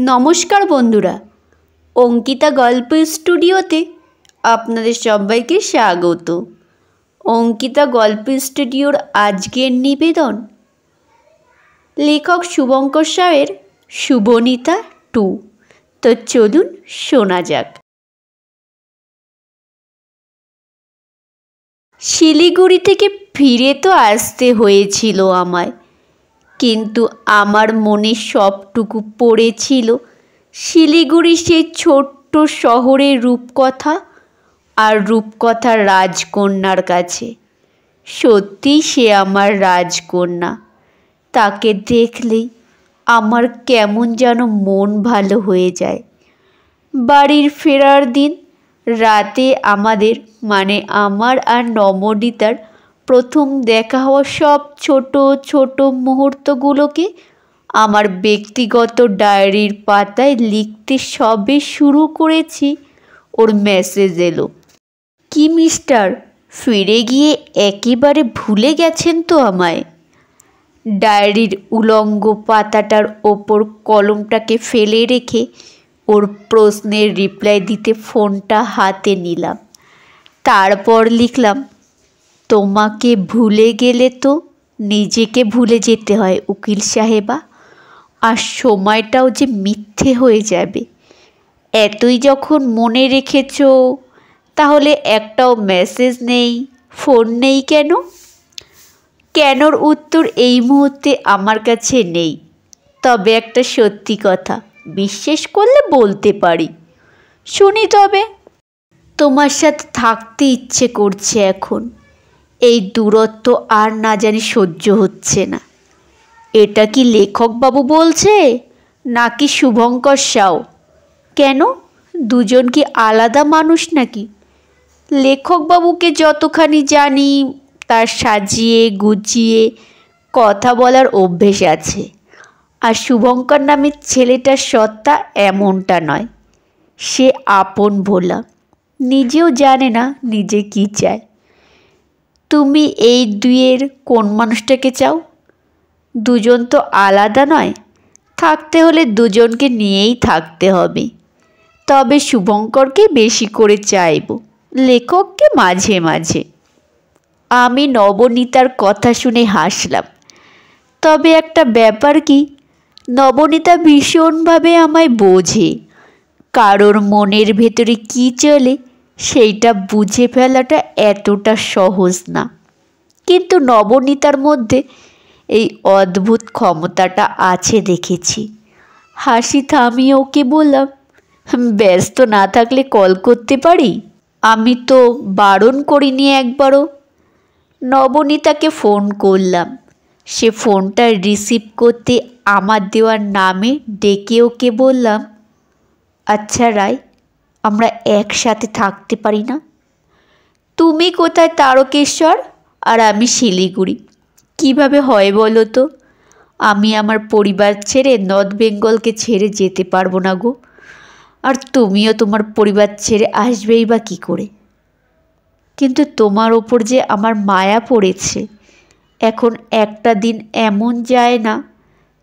নমস্কার বন্ধুরা, অঙ্কিতা গল্প স্টুডিওতে আপনাদের সবাইকে স্বাগত। অঙ্কিতা গল্প স্টুডিওর আজকের নিবেদন লেখক শুভঙ্কর সাহের শুভনীতা 2। তো চলুন শোনা যাক। শিলিগুড়ি থেকে ফিরে তো আসতে হয়েছিল আমায়, কিন্তু আমার মনে সবটুকু পড়েছিল শিলিগুড়ি সেই ছোট্ট শহরের রূপকথা আর রূপকথার রাজকন্যার কাছে। সত্যি সে আমার রাজকন্যা। তাকে দেখলেই আমার কেমন যেন মন ভালো হয়ে যায়। বাড়ির ফেরার দিন রাতে আমার আর নমনীতার প্রথম দেখা হওয়া সব ছোট ছোট মুহূর্তগুলোকে আমার ব্যক্তিগত ডায়েরির পাতায় লিখতে সবে শুরু করেছি, ওর মেসেজ এলো। কি মিস্টার, ফিরে গিয়ে একেবারে ভুলে গেছেন তো আমায়? ডায়েরির উলঙ্গ পাতাটার ওপর কলমটাকে ফেলে রেখে ওর প্রশ্নের রিপ্লাই দিতে ফোনটা হাতে নিলাম। তারপর লিখলাম, তোমাকে ভুলে গেলে তো নিজেকে ভুলে যেতে হয় উকিল সাহেবা, আর সময়টাও যে মিথ্যে হয়ে যাবে। এতই যখন মনে রেখেছ, তাহলে একটাও মেসেজ নেই, ফোন নেই কেন? কেনর উত্তর এই মুহূর্তে আমার কাছে নেই, তবে একটা সত্যি কথা বিশ্বাস করলে বলতে পারি। শুনি তবে। তোমার সাথে থাকতে ইচ্ছে করছে এখন। এই দূরত্ব আর না জানি সহ্য হচ্ছে না। এটা কি লেখকবাবু বলছে নাকি শুভঙ্কর সাউ? কেন, দুজন কি আলাদা মানুষ নাকি? লেখকবাবুকে যতখানি জানি তার সাজিয়ে গুছিয়ে কথা বলার অভ্যেস আছে, আর শুভঙ্কর নামের ছেলেটার সত্তা এমনটা নয়। সে আপন ভোলা, নিজেও জানে না নিজে কি চায়। তুমি এই দুইয়ের কোন মানুষটাকে চাও? দুজন তো আলাদা নয়, থাকতে হলে দুজনকে নিয়েই থাকতে হবে। তবে শুভঙ্করকে বেশি করে চাইব, লেখককে মাঝে মাঝে। আমি নবনীতার কথা শুনে হাসলাম। তবে একটা ব্যাপার কি, নবনীতা ভীষণভাবে আমায় বোঝে। কারোর মনের ভেতরে কি চলে সেইটা বুঝে ফেলাটা এতটা সহজ না, কিন্তু নবনীতার মধ্যে এই অদ্ভুত ক্ষমতাটা আছে দেখেছি। হাসি থামিয়ে ওকে বললাম, ব্যস্ত না থাকলে কল করতে পারি? আমি তো বারণ করিনি একবারও। নবনীতাকে ফোন করলাম। সে ফোনটা রিসিভ করতে আমার দেওয়ার নামে ডেকে ওকে বললাম, আচ্ছা রায়, আমরা একসাথে থাকতে পারি না? তুমি কোথায় তারকেশ্বর আর আমি শিলিগুড়ি, কিভাবে হয় বলো তো? আমি আমার পরিবার ছেড়ে নর্থ বেঙ্গলকে ছেড়ে যেতে পারবো না গো, আর তুমিও তোমার পরিবার ছেড়ে আসবেই বা কী করে? কিন্তু তোমার ওপর যে আমার মায়া পড়েছে, এখন একটা দিন এমন যায় না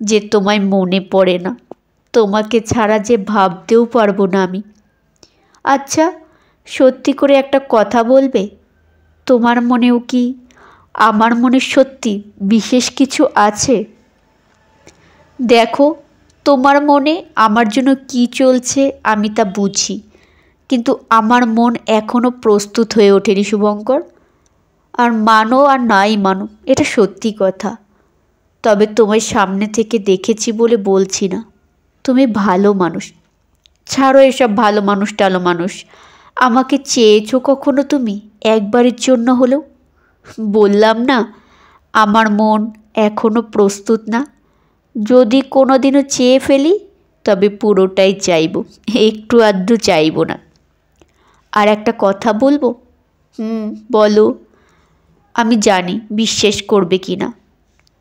যে তোমায় মনে পড়ে না। তোমাকে ছাড়া যে ভাবতেও পারবো না আমি। আচ্ছা, সত্যি করে একটা কথা বলবে, তোমার মনেও কি আমার মনে সত্যি বিশেষ কিছু আছে? দেখো, তোমার মনে আমার জন্য কি চলছে আমি তা বুঝি, কিন্তু আমার মন এখনও প্রস্তুত হয়ে ওঠেনি শুভঙ্কর। আর মানো আর নাই মানো, এটা সত্যি কথা। তবে তোমার সামনে থেকে দেখেছি বলে বলছি না। তুমি ভালো মানুষ। ছাড়ো এসব ভালো মানুষ টালো মানুষ। আমাকে চেয়েছো কখনো তুমি একবারের জন্য হলেও? বললাম না, আমার মন এখনও প্রস্তুত না। যদি কোনো দিনও চেয়ে ফেলি তবে পুরোটাই চাইব, একটু আধটু চাইব না। আর একটা কথা বলবো? বলো। আমি জানি বিশ্বাস করবে কি না।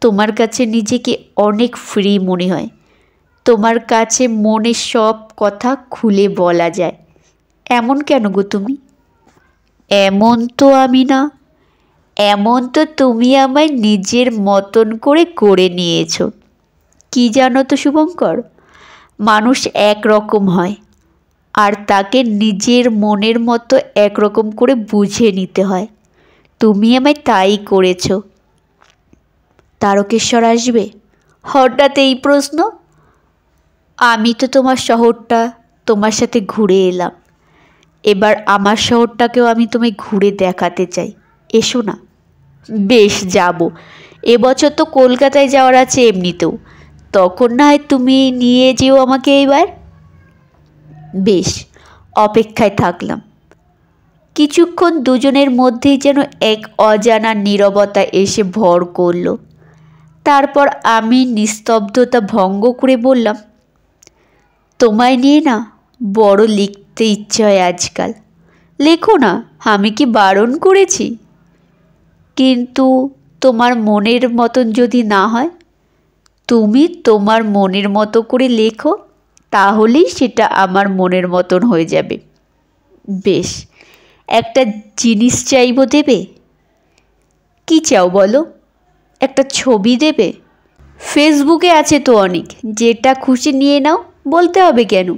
তোমার কাছে নিজেকে অনেক ফ্রি মনে হয়। তোমার কাছে মনের সব কথা খুলে বলা যায়। এমন কেন গো তুমি? এমন তো আমি না। এমন তো তুমি আমায় নিজের মতন করে নিয়েছো। কি জানো তো শুভঙ্কর, মানুষ একরকম হয়, আর তাকে নিজের মনের মতো একরকম করে বুঝে নিতে হয়। তুমি আমায় তাই করেছ। তারকেশ্বর আসবে? হঠাৎ এই প্রশ্ন? আমি তো তোমার শহরটা তোমার সাথে ঘুরে এলাম, এবার আমার শহরটাকেও আমি তোমায় ঘুরে দেখাতে চাই। এসো না। বেশ, যাব। এবছর তো কলকাতায় যাওয়ার আছে এমনিতেও, তখন না হয় তুমি নিয়ে যেও আমাকে এবার। বেশ, অপেক্ষায় থাকলাম। কিছুক্ষণ দুজনের মধ্যেই যেন এক অজানা নীরবতা এসে ভর করল। তারপর আমি নিস্তব্ধতা ভঙ্গ করে বললাম, তোমায় নিয়ে না বড় লিখতে ইচ্ছে হয় আজকাল। লেখো না, আমি কি বারণ করেছি? কিন্তু তোমার মনের মতন যদি না হয়? তুমি তোমার মনের মতো করে লেখো, তাহলেই সেটা আমার মনের মতন হয়ে যাবে। বেশ, একটা জিনিস চাইবো, দেবে? কি চাও বলো? একটা ছবি দেবে? ফেসবুকে আছে তো অনেক, যেটা খুশি নিয়ে নাও, বলতে হবে কেন?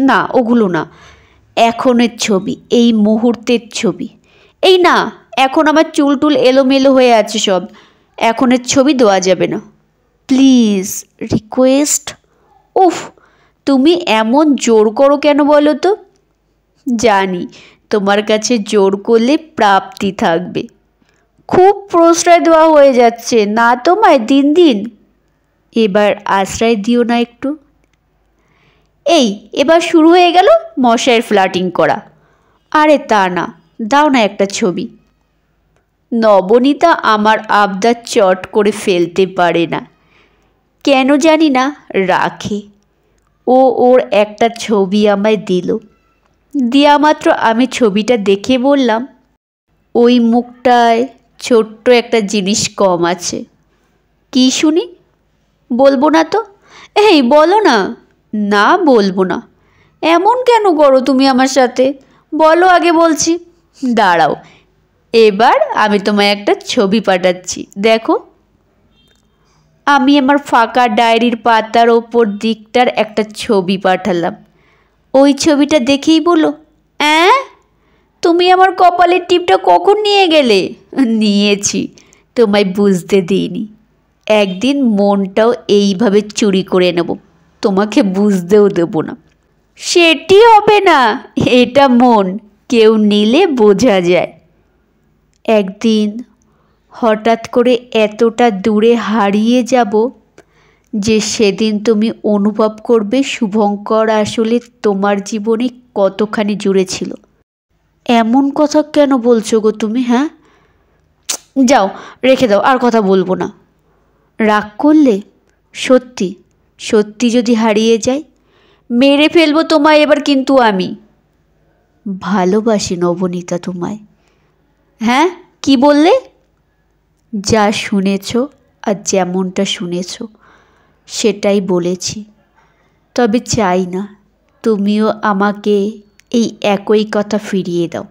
না, ওগুলো না, এখনের ছবি, এই মুহূর্তের ছবি। এই না, এখন আমার চুল টুল এলোমেলো হয়ে আছে সব, এখনের ছবি দেওয়া যাবে না। Please, request. উফ, তুমি এমন জোর করো কেন বলো তো? জানি তোমার কাছে জোর করলে প্রাপ্তি থাকবে। খুব প্রশ্রয় দেওয়া হয়ে যাচ্ছে না তোমায় দিন দিন। এবার আশ্রয় দিও না একটু। এই, এবার শুরু হয়ে গেল মশাইয়ের ফ্লার্টিং করা। আরে তা না, দাও না একটা ছবি। নবনীতা আমার আবদার চট করে ফেলতে পারে না, কেন জানি না রাখে। ও ওর একটা ছবি আমায় দিল। দেয়া মাত্র আমি ছবিটা দেখে বললাম, ওই মুখটায় ছোট্ট একটা জিনিস কম আছে। কি শুনি? বলবো না তো? এই বলো না। না, বলবো না। এমন কেন করো তুমি আমার সাথে? বলো আগে, বলছি। দাঁড়াও, এবার আমি তোমায় একটা ছবি পাঠাচ্ছি, দেখো। আমি আমার ফাঁকা ডায়েরির পাতার ওপর দিকটার একটা ছবি পাঠালাম। ওই ছবিটা দেখেই বলো, তুমি আমার কপালের টিপটা কখন নিয়ে গেলে? নিয়েছি, তোমায় বুঝতে দিইনি। একদিন মনটাও এইভাবে চুরি করে নেব, তোমাকে বুঝতেও দেব না। সেটি হবে না, এটা মন, কেউ নিলে বোঝা যায়। একদিন হঠাৎ করে এতটা দূরে হারিয়ে যাব যে সেদিন তুমি অনুভব করবে শুভঙ্কর আসলে তোমার জীবনে কতখানি জুড়ে ছিল। এমন কথা কেন বলছো গো তুমি? হ্যাঁ, যাও, রেখে দাও, আর কথা বলবো না। রাগ করলে? সত্যি সত্যি যদি হারিয়ে যায়, মেরে ফেলবো তোমায় এবার কিন্তু আমি। ভালোবাসি নবনীতা তোমায়। হ্যাঁ, কি বললে? যা শুনেছ আর যেমনটা শুনেছ সেটাই বলেছি। তবে চাই না তুমিও আমাকে এই একই কথা ফিরিয়ে দাও।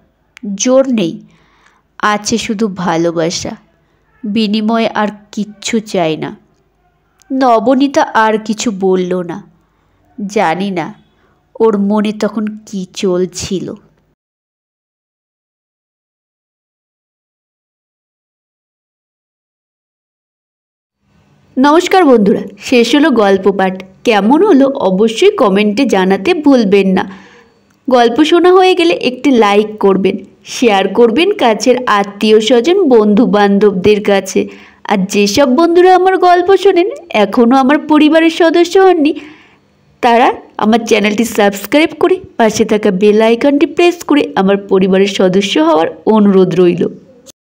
জোর নেই, আছে শুধু ভালোবাসা, বিনিময়ে আর কিচ্ছু চাই না। নবনীতা আর কিছু বলল না। জানি না ওর মনে তখন কি চলছিল। নমস্কার বন্ধুরা, শেষ হলো গল্প পাঠ। কেমন হলো অবশ্যই কমেন্টে জানাতে ভুলবেন না। গল্প শোনা হয়ে গেলে একটি লাইক করবেন, শেয়ার করবেন কাছের আত্মীয় স্বজন বন্ধু বান্ধবদের কাছে। আর যেসব বন্ধুরা আমার গল্প শোনেন এখনও আমার পরিবারের সদস্য হননি, তারা আমার চ্যানেলটি সাবস্ক্রাইব করে পাশে থাকা বেল আইকনটি প্রেস করে আমার পরিবারের সদস্য হওয়ার অনুরোধ রইল।